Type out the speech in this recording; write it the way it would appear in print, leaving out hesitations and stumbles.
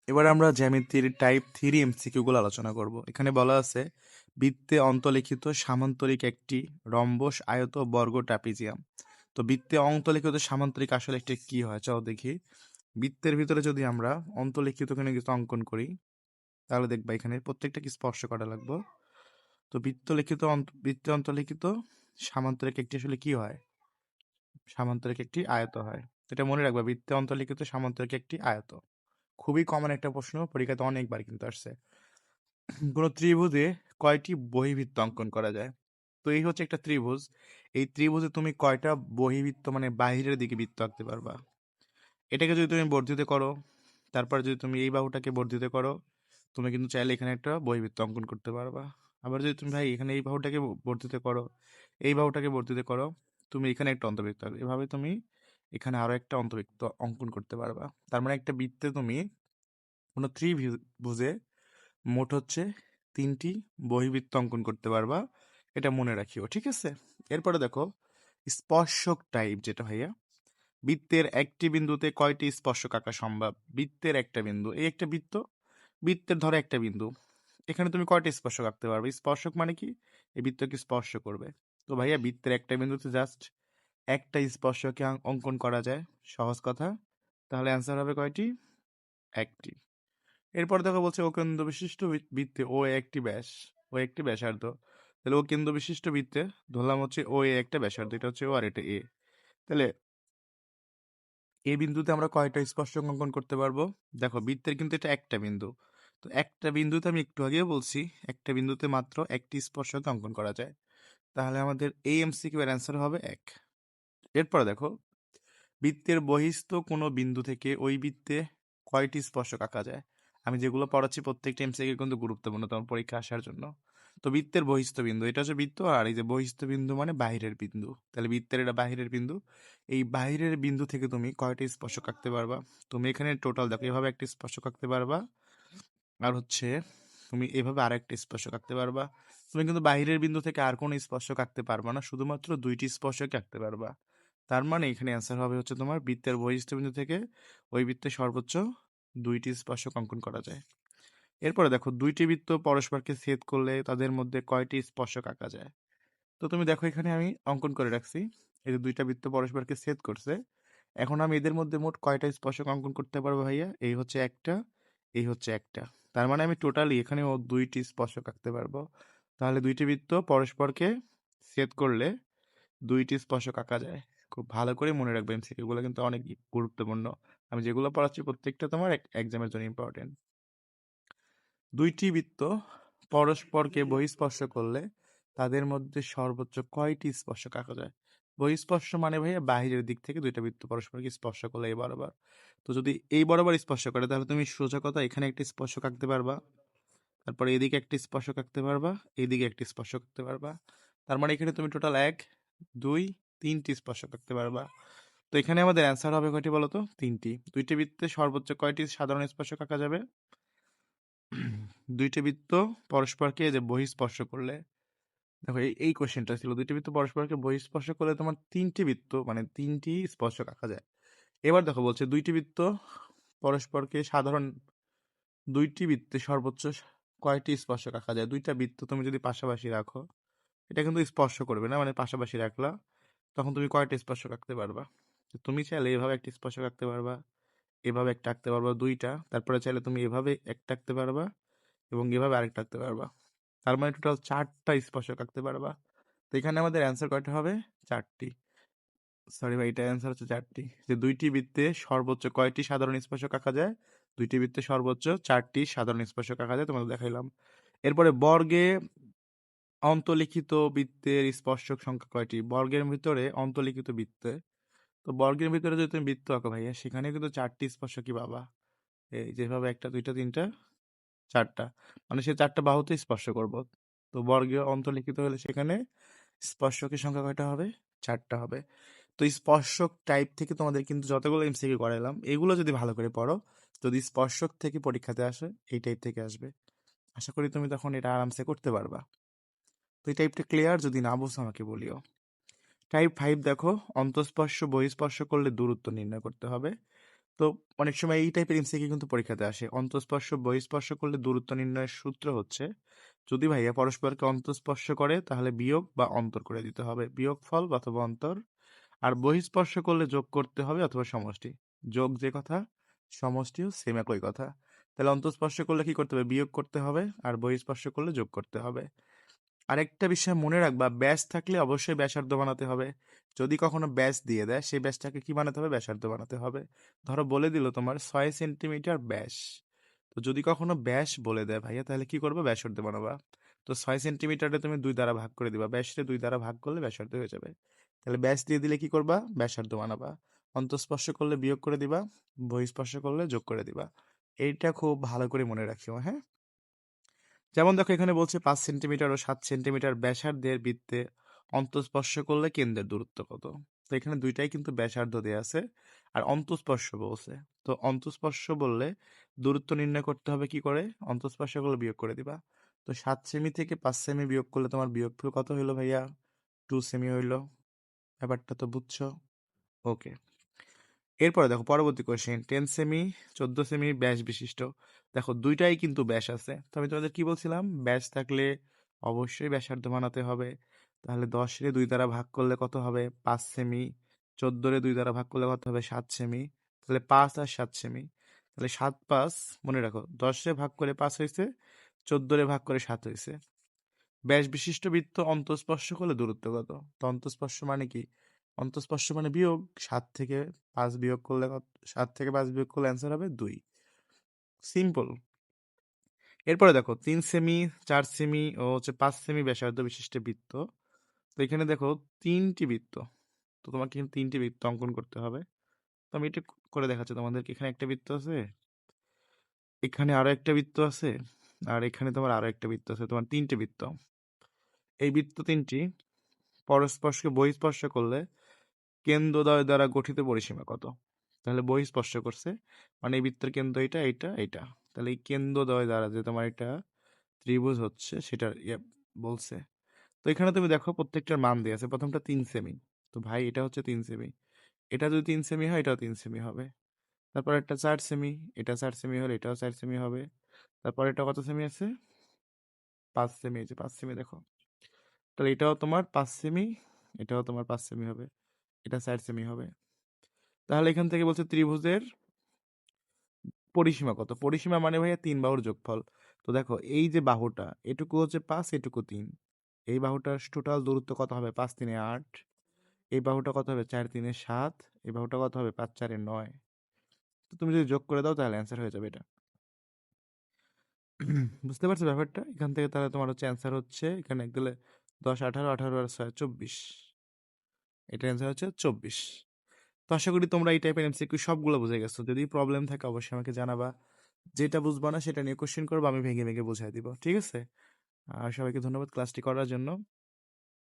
এবার আমরা জ্যামিতির type 3 MCQ গুলো আলোচনা করব। এখানে বলা আছে বৃত্তে অন্তলিখিত সামান্তরিক একটি রম্বস, আয়ত, বর্গ, ট্রাপিজিয়াম। তো বৃত্তে অন্তলিখিত সামান্তরিক আসলে একটা কি হয় চলো দেখি। বৃত্তের ভিতরে যদি আমরা অন্তলিখিত কোনো কিছু অঙ্কন করি তাহলে দেখবা এখানে প্রত্যেকটা কি স্পর্শ করা লাগবে। তো বৃত্তে অন্তলিখিত সামান্তরিক একটি আসলে কি হয়? সামান্তরিক একটি আয়ত হয়। এটা মনে রাখবা, বৃত্তে অন্তর্লিখিত সামান্তরিক একটি আয়ত। খুবই কমন একটা প্রশ্ন, পরীক্ষাতে অনেকবার কিন্তু আসছে। কোনো ত্রিভুজে কয়টি বহিবৃত্ত অঙ্কন করা যায়? তো এই হচ্ছে একটা ত্রিভুজ। এই ত্রিভুজে তুমি কয়টা বহিবৃত্ত মানে বাহিরের দিকে বৃত্ত আঁকতে পারবা? এটাকে যদি তুমি বর্ধিত করো, তারপর যদি তুমি এই বাহুটাকে বর্ধিত করো, তুমি কিন্তু চাইলে এখানে একটা বহিবৃত্ত অঙ্কন করতে পারবা। আবার যদি তুমি ভাই এখানে এই বাহুটাকে বর্ধিত করো, এই বাহুটাকে বর্ধিত করো, তুমি এখানে একটা অন্তর্বৃত্ত আঁকবে। এভাবে তুমি এখানে আরো একটা অন্তর্বৃত্ত অঙ্কন করতে পারবা। তার মানে একটা বৃত্তে তুমি কোনো ত্রিভুজে মোট হচ্ছে 3টি বহিবৃত্ত অঙ্কন করতে পারবা। এটা মনে রাখিও, ঠিক আছে? এরপরে দেখো স্পর্শক টাইপ, যেটা ভাইয়া বৃত্তের একটি বিন্দুতে কয়টি স্পর্শক আঁকা সম্ভব? বৃত্তের একটা বিন্দু, এই একটা বৃত্ত, বৃত্তের ধরো একটা বিন্দু, এখানে তুমি কয়টা স্পর্শক আঁকতে পারবে? স্পর্শক মানে কি? এই বৃত্তকে স্পর্শ করবে। তো ভাইয়া বৃত্তের একটা বিন্দুতে জাস্ট একটা স্পর্শকে অঙ্কন করা যায়, সহজ কথা। তাহলে অ্যান্সার হবে কয়টি? একটি। এরপর দেখো বলছে ও কেন্দ্র বিশিষ্ট বৃত্তে ও একটি ব্যাস, ও একটি ব্যাসার্ধ। তাহলে ও কেন্দ্র বিশিষ্ট বৃত্তে ধরলাম হচ্ছে ও এ একটা ব্যাসার্ধ, এটা হচ্ছে ও আর এটা এ। তাহলে এই বিন্দুতে আমরা কয়টা স্পর্শক অঙ্কন করতে পারবো? দেখো বৃত্তের কিন্তু এটা একটা বিন্দু। তো একটা বিন্দুতে আমি একটু আগেও বলছি একটা বিন্দুতে মাত্র একটি স্পর্শক অঙ্কন করা যায়। তাহলে আমাদের এই এমসিকিউ এর অ্যান্সার হবে 1। এরপর দেখো বৃত্তের বহিস্থ কোনো বিন্দু থেকে ওই বৃত্তে কয়টি স্পর্শক আঁকা যায়? আমি যেগুলো পড়াচ্ছি প্রত্যেকটা এমসিকিউ কিন্তু গুরুত্বপূর্ণ তোমার পরীক্ষা আসার জন্য। তো বৃত্তের বহিস্থ বিন্দু এটা হচ্ছে বৃত্ত, আর এই যে বহিস্থ বিন্দু মানে বাহিরের বিন্দু। তাহলে বৃত্তের এটা বাহিরের বিন্দু। এই বাহিরের বিন্দু থেকে তুমি কয়টি স্পর্শক আঁকতে পারবা? তুমি এখানে টোটাল দেখো, এভাবে একটি স্পর্শক আঁকতে পারবা, আর হচ্ছে তুমি এভাবে আরেকটা স্পর্শক আঁকতে পারবা। তুমি কিন্তু বাহিরের বিন্দু থেকে আর কোনো স্পর্শক আঁকতে পারবা না, শুধুমাত্র 2টি স্পর্শক আঁকতে পারবা। তার মানে এখানে অ্যান্সার হবে হচ্ছে তোমার বৃত্তের বহিস্থ বিন্দু থেকে ওই বৃত্তে সর্বোচ্চ 2টি স্পর্শক অঙ্কন করা যায়। এরপরে দেখো 2টি বৃত্ত পরস্পরকে ছেদ করলে তাদের মধ্যে কয়টি স্পর্শক আঁকা যায়? তো তুমি দেখো এখানে আমি অঙ্কন করে রাখছি, এই যে 2টা বৃত্ত পরস্পরকে ছেদ করছে। এখন আমি এদের মধ্যে মোট কয়টা স্পর্শক অঙ্কন করতে পারবো ভাইয়া? এই হচ্ছে একটা, এই হচ্ছে একটা। তার মানে আমি টোটালি এখানে 2টি স্পর্শক আঁকতে পারবো। তাহলে 2টি বৃত্ত পরস্পরকে ছেদ করলে 2টি স্পর্শক আঁকা যায়। খুব ভালো করে মনে রাখবে, এমসিকিউ গুলো কিন্তু অনেক গুরুত্বপূর্ণ। আমি যেগুলো পড়াচ্ছি প্রত্যেকটা তোমার এক্সামের জন্য ইম্পর্টেন্ট। 2টি বৃত্ত পরস্পরকে বহিঃস্পর্শ করলে তাদের মধ্যে সর্বোচ্চ কয়টি স্পর্শক আঁকা যায়? বহিঃস্পর্শ মানে ভাইয়া বাহিরের দিক থেকে 2টা বৃত্ত পরস্পরকে স্পর্শ করলে এই বরাবর। তো যদি এই বরাবর স্পর্শ করে তাহলে তুমি সোজা কথা এখানে একটা স্পর্শক আঁকতে পারবা, তারপরে এদিকে একটা স্পর্শক আঁকতে পারবা, এইদিকে একটা স্পর্শক আঁকতে পারবা। তার মানে এখানে তুমি টোটাল 1, 2, 3টি স্পর্শক আঁকতে পারবা। তো এখানে আমাদের অ্যান্সার হবে কয়টি বলো তো? 3টি। 2টি বৃত্তে সর্বোচ্চ কয়টি সাধারণ স্পর্শক আঁকা যাবে? 2টি বৃত্ত পরস্পরকে যে বহিঃস্পর্শ করলে, দেখো এই কোশ্চেনটা ছিল 2টি বৃত্ত পরস্পরকে বহিঃস্পর্শ করলে তোমার 3টি বৃত্ত মানে 3টি স্পর্শক আঁকা যায়। এবার দেখো বলছে 2টি বৃত্ত পরস্পরকে সাধারণ 2টি বৃত্তে সর্বোচ্চ কয়টি স্পর্শক আঁকা যায়? 2টা বৃত্ত তুমি যদি পাশাপাশি রাখো, এটা কিন্তু স্পর্শ করবে না, মানে পাশাপাশি রাখলা, তখন তুমি কয়টা স্পর্শক আঁকতে পারবা? তো তুমি চাইলে এভাবে একটা স্পর্শক আঁকতে পারবা, এভাবে একটা আঁকতে পারবা 2টা, তারপরে চাইলে তুমি এভাবে একটা আঁকতে পারবা এবং এভাবে আরেকটা আঁকতে পারবা। তার মানে টোটাল 4টা স্পর্শক আঁকতে পারবা। তো এখানে আমাদের অ্যান্সার কয়টা হবে? 4টি। সরি ভাই, এটা অ্যান্সার হচ্ছে 4টি। যে 2টি বৃত্তে সর্বোচ্চ কয়টি সাধারণ স্পর্শক আঁকা যায়? 2টি বৃত্তে সর্বোচ্চ 4টি সাধারণ স্পর্শক আঁকা যায়, তোমাদের দেখাইলাম। এরপরে বর্গে অন্তলিখিত বৃত্তের স্পর্শক সংখ্যা কয়টি? বর্গের ভিতরে অন্তলিখিত বৃত্তে, তো বর্গের ভিতরে যদি তুমি বৃত্ত আঁকো ভাইয়া, সেখানে কিন্তু 4টি স্পর্শকই পাবা। এই যেভাবে একটা, দুইটা, তিনটা, 4টা, মানে সে 4টা বাহুতে স্পর্শ করব। তো বর্গীয় অন্তর্লিখিত হলে সেখানে স্পর্শকের সংখ্যা কয়টা হবে? 4টা হবে। তো স্পর্শক টাইপ থেকে তোমাদের কিন্তু যতগুলো এমসিকিউ করাইলাম এগুলো যদি ভালো করে পড়ো, যদি স্পর্শক থেকে পরীক্ষাতে আসে এই টাইপ থেকে আসবে, আশা করি তুমি তখন এটা আরামসে করতে পারবা। তো এই টাইপটা ক্লিয়ার? যদি না বুঝো আমাকে বলিও। টাইপ 5 দেখো অন্তঃস্পর্শ বহিঃস্পর্শ করলে দূরত্ব নির্ণয় করতে হবে। তো অনেক সময় এই টাইপের এমসিকিউ কিন্তু পরীক্ষাতে আসে। অন্তঃস্পর্শ বহিঃস্পর্শ করলে দূরত্ব নির্ণয়ের সূত্র হচ্ছে, যদি ভাইয়া পরস্পরকে অন্তঃস্পর্শ করে তাহলে বিয়োগ বা অন্তর করে দিতে হবে, বিয়োগফল অথবা অন্তর। আর বহিঃস্পর্শ করলে যোগ করতে হবে অথবা সমষ্টি। যোগ যে কথা, সমষ্টিও সেম একই কথা। তাহলে অন্তঃস্পর্শ করলে কি করতে হবে, বিয়োগ করতে হবে, আর বহিঃস্পর্শ করলে যোগ করতে হবে। আরেকটা বিষয় মনে রাখবা, ব্যাস থাকলে অবশ্যই ব্যাসার্ধ বানাতে হবে। যদি কখনো ব্যাস দিয়ে দেয়, সেই ব্যাসটাকে কি বানাতে হবে, ব্যাসার্ধ বানাতে হবে। ধরো বলে দিল তোমার 6 সেন্টিমিটার ব্যাস, তো যদি কখনো ব্যাস বলে দেয় ভাইয়া, তাহলে কি করবো, ব্যাসার্ধ বানাবা। তো 6 সেন্টিমিটারে তুমি 2 দ্বারা ভাগ করে দিবা, ব্যাসরে 2 দ্বারা ভাগ করলে ব্যাসার্ধ হয়ে যাবে। তাহলে ব্যাস দিয়ে দিলে কি করবা, ব্যাসার্ধ বানাবা। অন্তঃস্পর্শ করলে বিয়োগ করে দিবা, বহিঃস্পর্শ করলে যোগ করে দিবা। এইটা খুব ভালো করে মনে রাখিও, হ্যাঁ। যেমন দেখো এখানে বলছে 5 সেন্টিমিটার ও 7 সেন্টিমিটার ব্যাসার্ধের বৃত্তে অন্তঃস্পর্শ করলে কেন্দ্রের দূরত্ব কত। তো এখানে দুইটাই কিন্তু ব্যাসার্ধ দেয়া আছে, আর অন্তঃস্পর্শ বলছে। তো অন্তঃস্পর্শ বললে দূরত্ব নির্ণয় করতে হবে কি করে, অন্তঃস্পর্শ করলে বিয়োগ করে দিবা। তো 7 সেমি থেকে 5 সেমি বিয়োগ করলে তোমার বিয়োগফল কত হইলো ভাইয়া, 2 সেমি হইলো। ব্যাপারটা তো বুঝছো? ওকে। এরপরে দেখো পরবর্তী কোশ্চেন, 10 সেমি 14 সেমি ব্যাস বিশিষ্ট। দেখো দুইটাই কিন্তু ব্যাস আছে, তো আমি তোমাদের কি বলছিলাম, ব্যাস থাকলে অবশ্যই ব্যাসার্ধ বানাতে হবে। তাহলে 10-রে 2 দ্বারা ভাগ করলে কত হবে, 5 সেমি। 14-রে 2 দ্বারা ভাগ করলে কত হবে, 7 সেমি। তাহলে 5 আর 7 সেমি। তাহলে 7 5, মনে রাখো 10-রে ভাগ করে 5 হয়েছে, 14-রে ভাগ করে 7 হয়েছে। ব্যাস বিশিষ্ট বৃত্ত অন্তঃস্পর্শ করলে দূরত্ব কত। তো অন্তঃস্পর্শ মানে কি, অন্তঃস্পর্শ মানে বিয়োগ। 7 থেকে 5 বিয়োগ করলে 7 থেকে 5 বিয়োগ করলে অ্যান্সার হবে 2। সিম্পল। এরপরে দেখো 3 সেমি 4 সেমি ও 5 সেমি ব্যাসার্ধ বিশিষ্ট বৃত্ত। তো এখানে দেখো তিনটি বৃত্ত, তো তোমাকে কিন্তু তিনটি বৃত্ত অঙ্কন করতে হবে। তো আমি এটা করে দেখাচ্ছি তোমাদেরকে। এখানে একটা বৃত্ত আছে, এখানে আরো একটা বৃত্ত আছে, আর এখানে তোমার আরো একটা বৃত্ত আছে, তোমার তিনটে বৃত্ত। এই বৃত্ত তিনটি পরস্পরকে বহিঃস্পর্শ করলে কেন্দ্রদ্বয় দ্বারা গঠিত পরিসীমা কত। তাহলে বহিঃস্পর্শ করছে মানে এই বৃত্তের কেন্দ্র এটা এটা এটা, তাহলে এই কেন্দ্রদ্বয় দ্বারা যে তোমার এটা ত্রিভুজ হচ্ছে সেটা বলছে। তো এখানে তুমি দেখো প্রত্যেকটার মান দিয়ে আছে, প্রথমটা 3 সেমি। তো ভাই এটা হচ্ছে 3 সেমি, এটা যদি 3 সেমি হয় এটাও 3 সেমি হবে। তারপর একটা 4 সেমি, এটা 4 সেমি হলে এটাও 4 সেমি হবে। তারপর এটা কত সেমি আছে, 5 সেমি, এই যে 5 সেমি দেখো। তাহলে এটাও তোমার 5 সেমি, এটাও তোমার 5 সেমি হবে, এটা 4 সেমি হবে। তাহলে এখান থেকে বলছে ত্রিভুজের পরিসীমা কত। পরিসীমা মানে ভাইয়া 3 বাহুর যোগফল। তো দেখো এই যে বাহুটা, এটুকু হচ্ছে 5, এটুকু 3। এই বাহুটার টোটাল দূরত্ব কত হবে, 5 3 8। এই বাহুটা কত হবে, 4 3 7। এই বাহুটা কত হবে, 5 4 9। তো তুমি যদি যোগ করে দাও তাহলে অ্যান্সার হয়ে যাবে এটা। বুঝতে পারছো ব্যাপারটা? এখান থেকে তাহলে তোমার হচ্ছে অ্যান্সার হচ্ছে, এখানে এক দিলে 10 18 18 আর 6 24। এটা অ্যান্সার হচ্ছে 24। তো আশা করি তোমরা এই টাইপের এমসিকিউ সবগুলো বুঝে গেছো। যদি প্রবলেম থাকে অবশ্যই আমাকে জানাবা। যেটা বুঝবা না সেটা নিয়ে কোশ্চেন করবো, আমি ভেঙে ভেঙে বুঝাই দিব, ঠিক আছে? আর সবাইকে ধন্যবাদ ক্লাসটি করার জন্য।